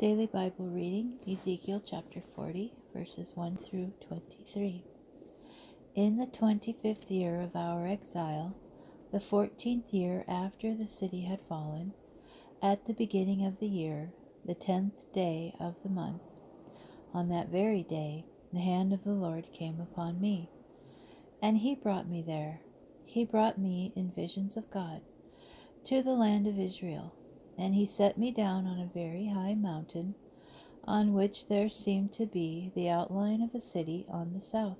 Daily Bible reading, Ezekiel chapter 40, verses 1 through 23. In the 25th year of our exile, the 14th year after the city had fallen, at the beginning of the year, the 10th day of the month, on that very day, the hand of the Lord came upon me, and he brought me there. He brought me in visions of God to the land of Israel, and he set me down on a very high mountain, on which there seemed to be the outline of a city on the south.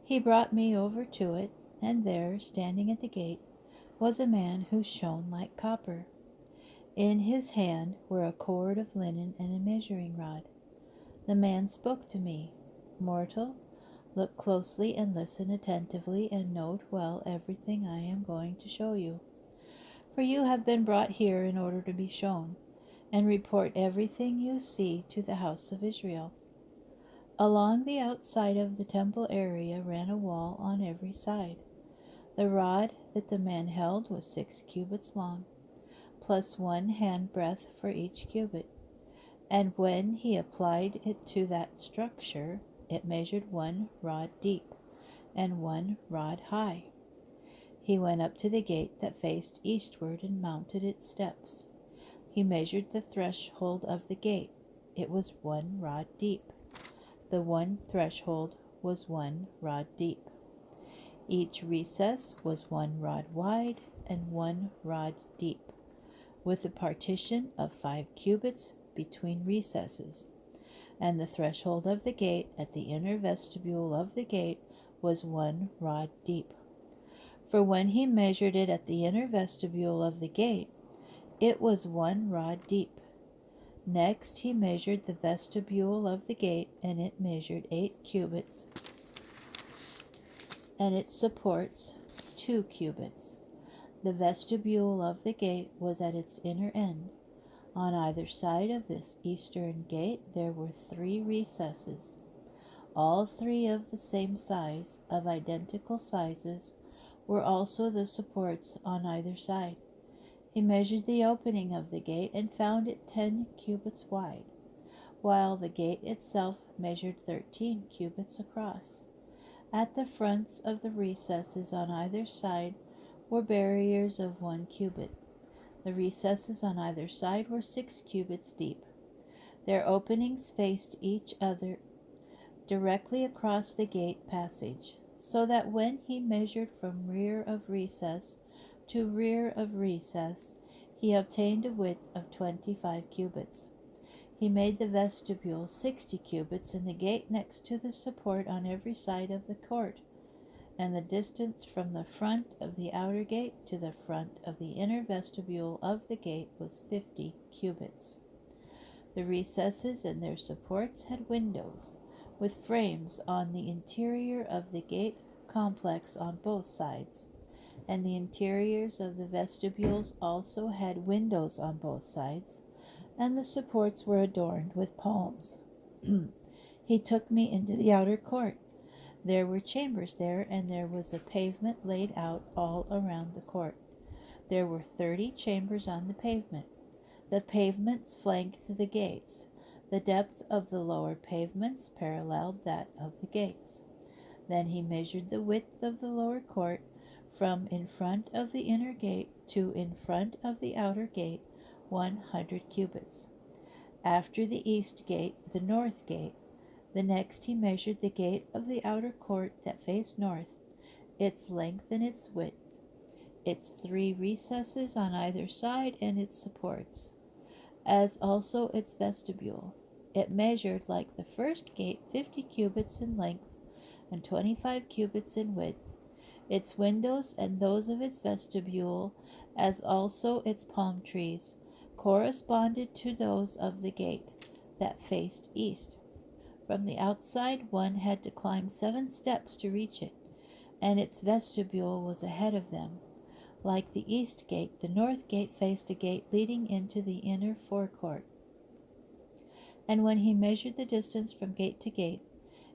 He brought me over to it, and there, standing at the gate, was a man who shone like copper. In his hand were a cord of linen and a measuring rod. The man spoke to me, "Mortal, look closely and listen attentively, and note well everything I am going to show you. For you have been brought here in order to be shown, and report everything you see to the house of Israel. Along the outside of the temple area ran a wall on every side. The rod that the man held was 6 cubits long, plus 1 handbreadth for each cubit. And when he applied it to that structure, it measured 1 rod deep and 1 rod high. He went up to the gate that faced eastward and mounted its steps. He measured the threshold of the gate. It was 1 rod deep. The one threshold was 1 rod deep. Each recess was 1 rod wide and 1 rod deep, with a partition of 5 cubits between recesses. And the threshold of the gate at the inner vestibule of the gate was 1 rod deep. For when he measured it at the inner vestibule of the gate, it was 1 rod deep. Next he measured the vestibule of the gate, and it measured 8 cubits, and its supports 2 cubits. The vestibule of the gate was at its inner end. On either side of this eastern gate there were 3 recesses, all 3 of the same size, of identical sizes were also the supports on either side. He measured the opening of the gate and found it 10 cubits wide, while the gate itself measured 13 cubits across. At the fronts of the recesses on either side were barriers of 1 cubit. The recesses on either side were 6 cubits deep. Their openings faced each other directly across the gate passage, so that when he measured from rear of recess to rear of recess, he obtained a width of 25 cubits. He made the vestibule 60 cubits, and the gate next to the support on every side of the court, and the distance from the front of the outer gate to the front of the inner vestibule of the gate was 50 cubits. The recesses and their supports had windows, with frames on the interior of the gate complex on both sides, and the interiors of the vestibules also had windows on both sides, and the supports were adorned with palms. He took me into the outer court. There were chambers there, and there was a pavement laid out all around the court. There were 30 chambers on the pavement. The pavements flanked the gates. The depth of the lower pavements paralleled that of the gates. Then he measured the width of the lower court from in front of the inner gate to in front of the outer gate, 100 cubits. After the east gate, the north gate. The next he measured the gate of the outer court that faced north, its length and its width, its 3 recesses on either side and its supports, as also its vestibule. It measured like the first gate 50 cubits in length and 25 cubits in width. Its windows and those of its vestibule, as also its palm trees, corresponded to those of the gate that faced east. From the outside one had to climb 7 steps to reach it, and its vestibule was ahead of them. Like the east gate, the north gate faced a gate leading into the inner forecourt. And when he measured the distance from gate to gate,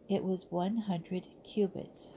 it was 100 cubits.